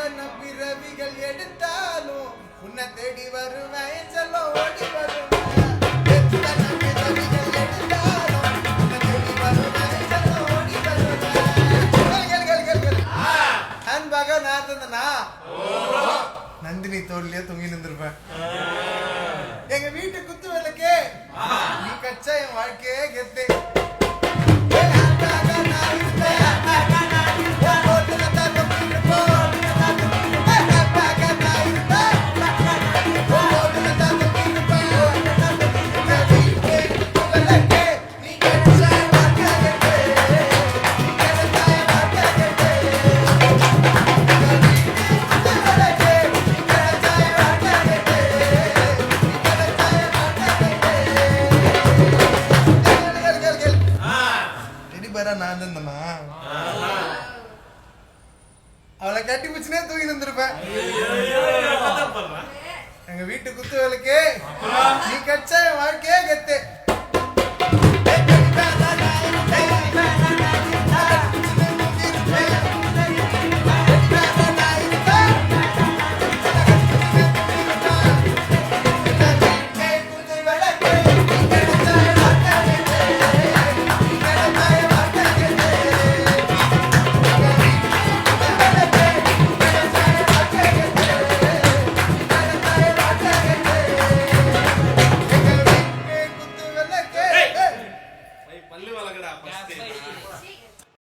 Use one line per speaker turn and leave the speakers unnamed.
எத்தனை பிறவிகள் எடுத்தாலும் உன்னை தேடி வருவேன் செல்லம் ஓடி வருவேன். எத்தனை பிறவிகள் எடுத்தாலும் உன்னை தேடி வருவேன் செல்லம் ஓடி வருவேன். அன்பாக நான் தந்தனா நந்தினி தோல்லையே தொங்கி நின்றுருப்பேன். எங்க வீட்டு குத்து விளக்கே நீ கச்சா என் வாழ்க்கையே கெத்து. நான் தந்தனா அவளை கட்டி பிடிச்சுனே தூக்கி நின்றுருப்பேன். எங்க வீட்டு குத்து வேலைக்கு நீ கச்சா வாழ்க்கையே கெத்து.